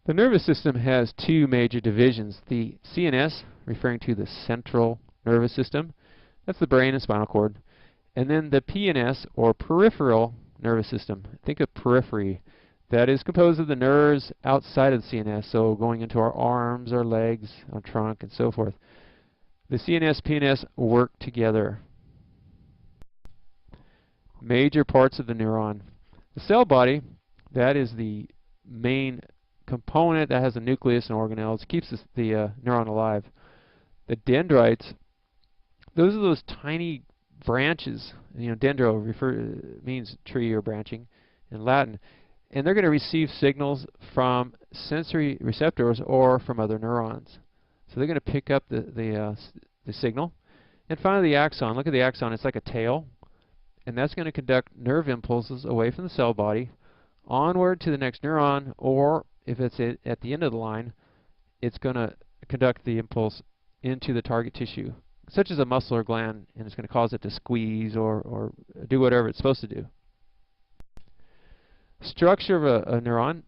The nervous system has two major divisions. The CNS, referring to the central nervous system, that's the brain and spinal cord. And then the PNS, or peripheral nervous system. Think of periphery. That is composed of the nerves outside of the CNS, so going into our arms, our legs, our trunk, and so forth. The CNS, PNS work together. Major parts of the neuron. The cell body, that is the main component that has a nucleus and organelles. It keeps the neuron alive. The dendrites, those are those tiny branches. You know, dendro means tree or branching in Latin. And they're going to receive signals from sensory receptors or from other neurons. So they're going to pick up the signal. And finally the axon. Look at the axon. It's like a tail. And that's going to conduct nerve impulses away from the cell body onward to the next neuron, or if it's at the end of the line, it's going to conduct the impulse into the target tissue, such as a muscle or gland, and it's going to cause it to squeeze or do whatever it's supposed to do. Structure of a neuron.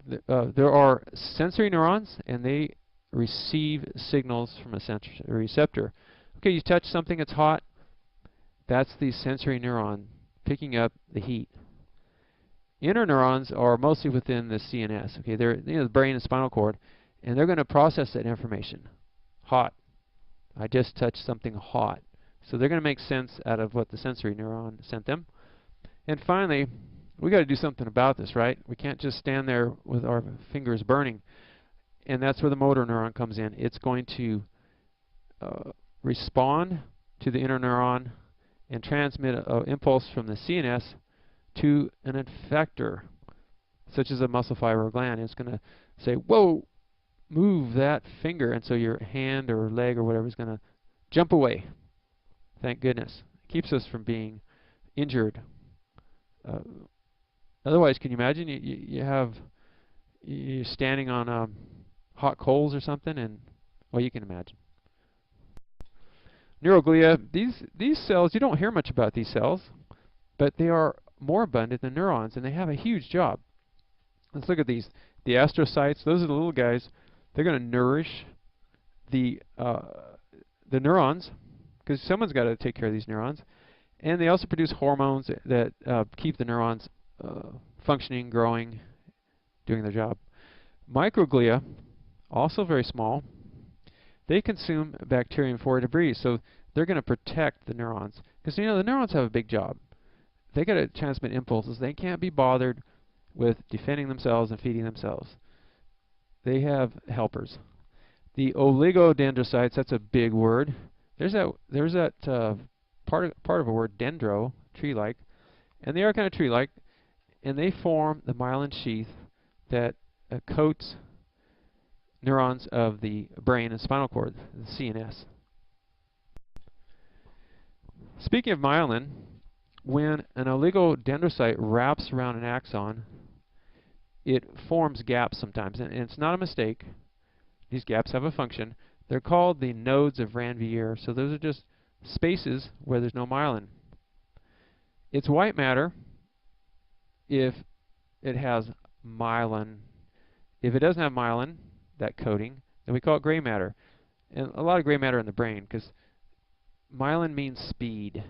There are sensory neurons, and they receive signals from a sensory receptor. Okay, you touch something that's hot, that's the sensory neuron picking up the heat. Interneurons are mostly within the CNS. Okay, they're the brain and spinal cord, and they're going to process that information. Hot. I just touched something hot. So they're going to make sense out of what the sensory neuron sent them. And finally, we got to do something about this, right? We can't just stand there with our fingers burning. And that's where the motor neuron comes in. It's going to respond to the interneuron and transmit an impulse from the CNS to an effector, such as a muscle fiber or gland. It's going to say, whoa, move that finger, and so your hand or leg or whatever is going to jump away. Thank goodness. It keeps us from being injured. Otherwise, can you imagine you're standing on hot coals or something, and well, you can imagine. Neuroglia, these cells, you don't hear much about these cells, but they are more abundant than neurons, and they have a huge job. Let's look at these. The astrocytes, those are the little guys. They're going to nourish the neurons, because someone's got to take care of these neurons. And they also produce hormones that keep the neurons functioning, growing, doing their job. Microglia, also very small, they consume bacteria and foreign debris, so they're going to protect the neurons. Because, you know, the neurons have a big job. They got to transmit impulses. They can't be bothered with defending themselves and feeding themselves. They have helpers. The oligodendrocytes, that's a big word. There's that part of a word, dendro, tree-like, and they are kind of tree-like, and they form the myelin sheath that coats neurons of the brain and spinal cord, the CNS. Speaking of myelin, when an oligodendrocyte wraps around an axon, it forms gaps sometimes, and it's not a mistake. These gaps have a function. They're called the nodes of Ranvier, so those are just spaces where there's no myelin. It's white matter if it has myelin. If it doesn't have myelin, that coating, then we call it gray matter. And a lot of gray matter in the brain, because myelin means speed.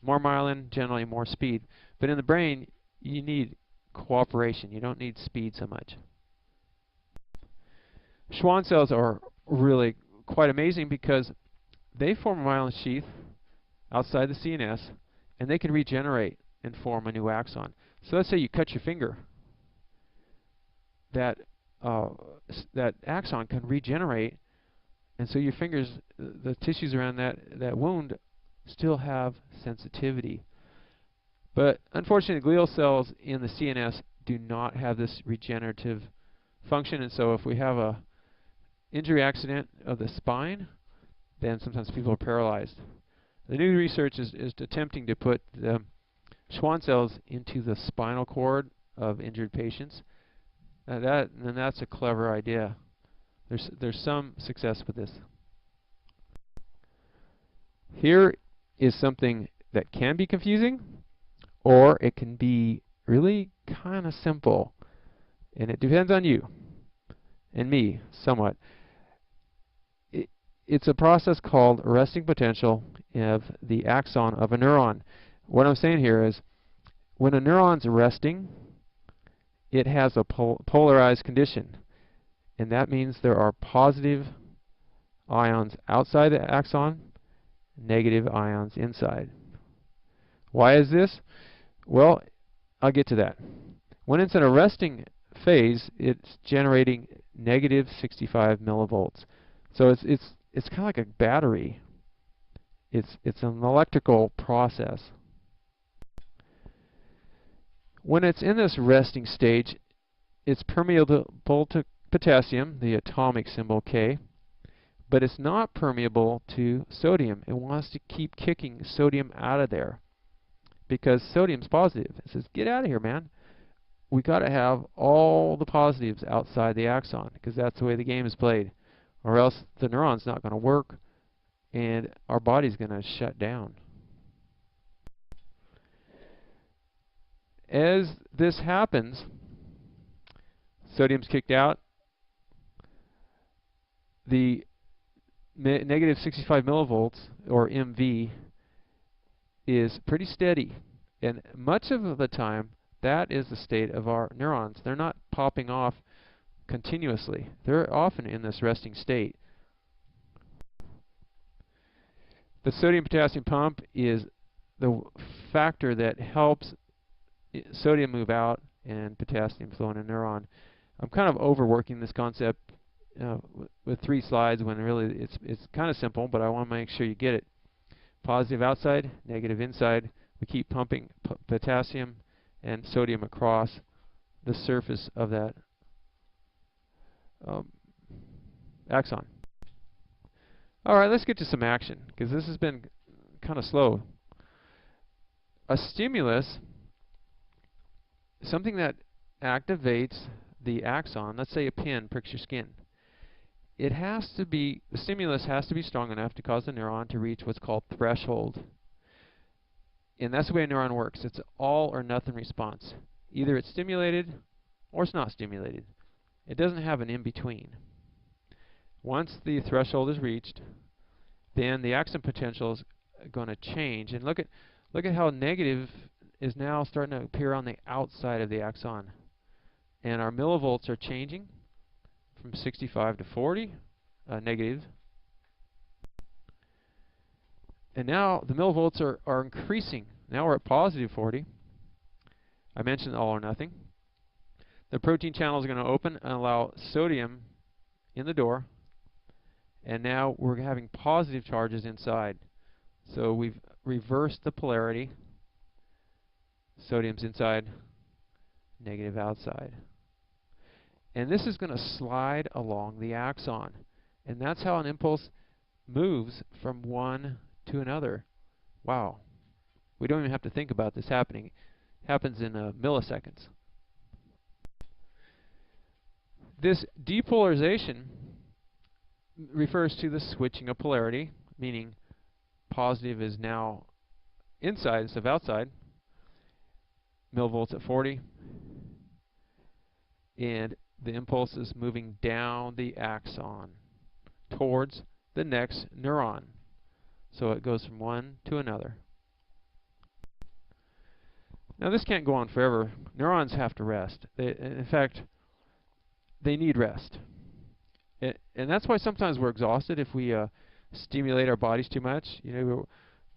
More myelin, generally more speed. But in the brain, you need cooperation. You don't need speed so much. Schwann cells are really quite amazing because they form a myelin sheath outside the CNS, and they can regenerate and form a new axon. So let's say you cut your finger. That axon can regenerate, and so your fingers, the tissues around that wound, still have sensitivity. But unfortunately, glial cells in the CNS do not have this regenerative function, and so if we have a injury accident of the spine, then sometimes people are paralyzed. The new research is attempting to put the Schwann cells into the spinal cord of injured patients. That's a clever idea. There's some success with this. Here is something that can be confusing, or it can be really kind of simple, and it depends on you. and me, somewhat. It, it's a process called resting potential of the axon of a neuron. What I'm saying here is, when a neuron's resting, it has a polarized condition, and that means there are positive ions outside the axon, negative ions inside. Why is this? Well, I'll get to that. When it's in a resting phase, it's generating negative 65 millivolts. So it's kind of like a battery. It's an electrical process. When it's in this resting stage, it's permeable to potassium, the atomic symbol K, but it's not permeable to sodium. It wants to keep kicking sodium out of there because sodium's positive. It says, get out of here, man. We got to have all the positives outside the axon because that's the way the game is played, or else the neuron's not going to work and our body's going to shut down. As this happens, sodium's kicked out. The negative 65 millivolts, or MV, is pretty steady. And much of the time, that is the state of our neurons. They're not popping off continuously. They're often in this resting state. The sodium-potassium pump is the factor that helps sodium move out and potassium flow in a neuron. I'm kind of overworking this concept with 3 slides when really it's kind of simple, but I want to make sure you get it. Positive outside, negative inside. We keep pumping potassium and sodium across the surface of that axon. All right, let's get to some action because this has been kind of slow. A stimulus, something that activates the axon, let's say a pin pricks your skin. The stimulus has to be strong enough to cause the neuron to reach what's called threshold. And that's the way a neuron works. It's an all or nothing response. Either it's stimulated or it's not stimulated. It doesn't have an in-between. Once the threshold is reached, then the axon potential is going to change. And look at how negative is now starting to appear on the outside of the axon. And our millivolts are changing from 65 to 40, negative. And now the millivolts are increasing. Now we're at positive 40. I mentioned all or nothing. The protein channel is going to open and allow sodium in the door. And now we're having positive charges inside. So we've reversed the polarity. Sodium's inside, negative outside. And this is going to slide along the axon. And that's how an impulse moves from one to another. Wow. We don't even have to think about this happening. It happens in milliseconds. This depolarization refers to the switching of polarity, meaning positive is now inside instead of outside. Millivolts at 40. And the impulse is moving down the axon towards the next neuron. So it goes from one to another. Now this can't go on forever. Neurons have to rest. In fact, they need rest. And that's why sometimes we're exhausted if we stimulate our bodies too much. You know,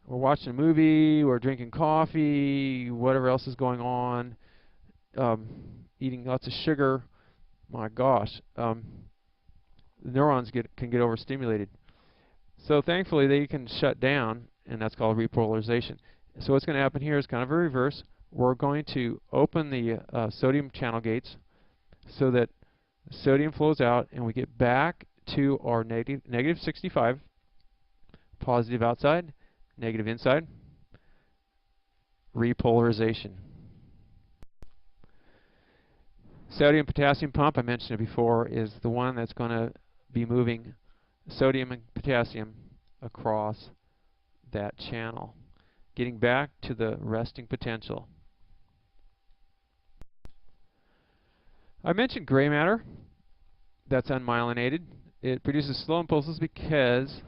we're watching a movie, we're drinking coffee, whatever else is going on, eating lots of sugar. My gosh, the neurons can get overstimulated. So thankfully they can shut down, and that's called repolarization. So what's going to happen here is kind of a reverse. We're going to open the sodium channel gates so that sodium flows out and we get back to our negative 65, positive outside, negative inside, repolarization. Sodium-potassium pump, I mentioned it before, is the one that's going to be moving sodium and potassium across that channel, getting back to the resting potential. I mentioned gray matter. that's unmyelinated. It produces slow impulses because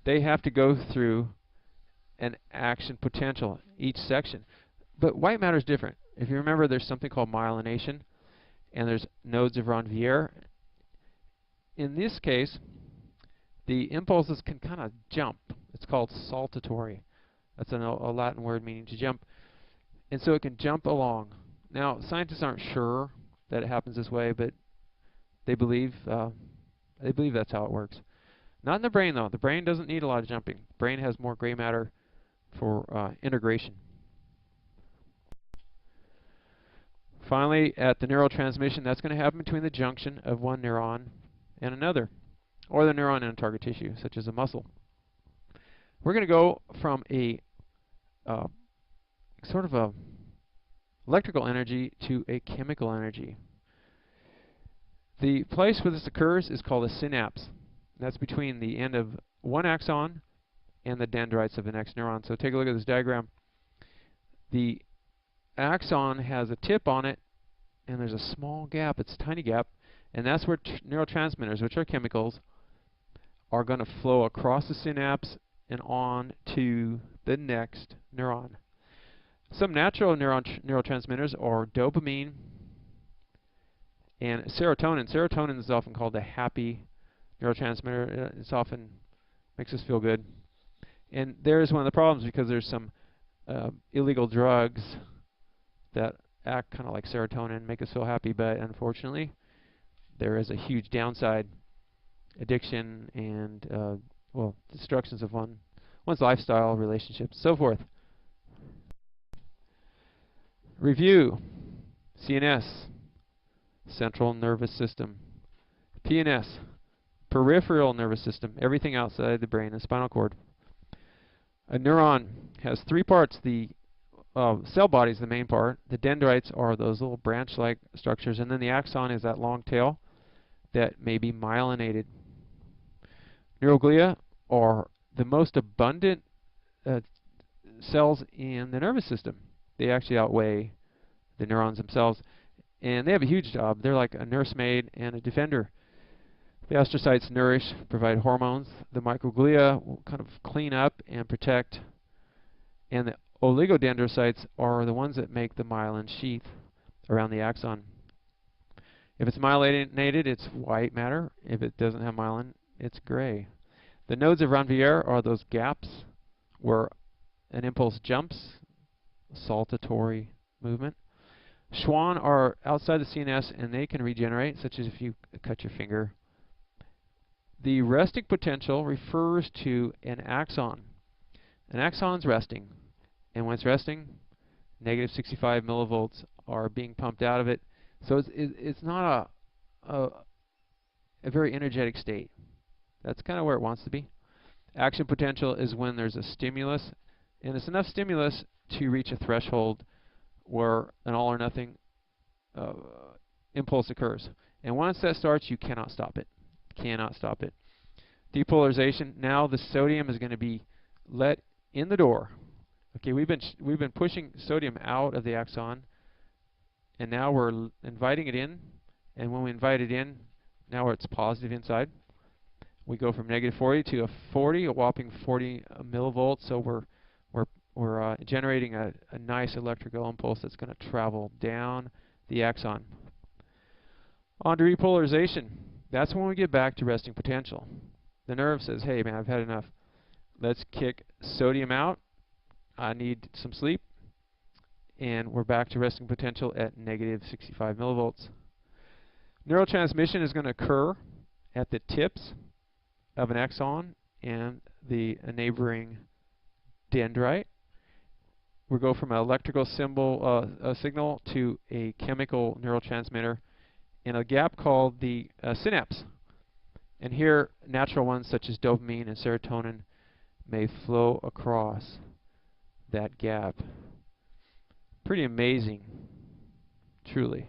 they have to go through an action potential each section. But white matter is different. If you remember, there's something called myelination, and there's nodes of Ranvier. In this case, the impulses can kind of jump. It's called saltatory. That's a Latin word meaning to jump. And so it can jump along. Now, scientists aren't sure that it happens this way, but they believe that's how it works. Not in the brain, though. The brain doesn't need a lot of jumping. The brain has more gray matter for integration. Finally, at the neurotransmission, that's going to happen between the junction of one neuron and another, or the neuron and a target tissue, such as a muscle. We're going to go from a sort of a electrical energy to a chemical energy. The place where this occurs is called a synapse. That's between the end of one axon and the dendrites of the next neuron. So take a look at this diagram. The axon has a tip on it, and there's a small gap. It's a tiny gap, and that's where neurotransmitters, which are chemicals, are going to flow across the synapse and on to the next neuron. Some natural neurotransmitters are dopamine and serotonin. Serotonin is often called the happy neurotransmitter. It's often makes us feel good. And there's one of the problems because there's some illegal drugs that act kind of like serotonin, make us feel happy, but unfortunately there is a huge downside. Addiction and well, destructions of one's lifestyle, relationships, so forth. Review. CNS, central nervous system. PNS, peripheral nervous system, everything outside the brain and spinal cord. A neuron has three parts. The cell body is the main part. The dendrites are those little branch-like structures, and then the axon is that long tail that may be myelinated. Neuroglia are the most abundant cells in the nervous system. They actually outweigh the neurons themselves, and they have a huge job. They're like a nursemaid and a defender. The astrocytes nourish, provide hormones. The microglia will kind of clean up and protect, and the oligodendrocytes are the ones that make the myelin sheath around the axon. If it's myelinated, it's white matter. If it doesn't have myelin, it's gray. The nodes of Ranvier are those gaps where an impulse jumps, saltatory movement. Schwann are outside the CNS, and they can regenerate, such as if you cut your finger. The resting potential refers to an axon. An axon's resting, and when it's resting, negative 65 millivolts are being pumped out of it. So it's not a very energetic state. That's kind of where it wants to be. Action potential is when there's a stimulus, and it's enough stimulus to reach a threshold where an all or nothing impulse occurs. And once that starts, you cannot stop it. Cannot stop it. Depolarization. Now the sodium is going to be let in the door. Okay, we've been pushing sodium out of the axon, and now we're inviting it in. And when we invite it in, now it's positive inside. We go from negative 40 to a 40, a whopping 40 millivolts. So we're generating a nice electrical impulse that's going to travel down the axon. On to repolarization. That's when we get back to resting potential. The nerve says, hey man, I've had enough. Let's kick sodium out. I need some sleep. And we're back to resting potential at negative 65 millivolts. Neurotransmission is going to occur at the tips of an axon and the neighboring dendrite. We go from an electrical signal to a chemical neurotransmitter in a gap called the synapse. And here, natural ones such as dopamine and serotonin may flow across that gap. Pretty amazing, truly.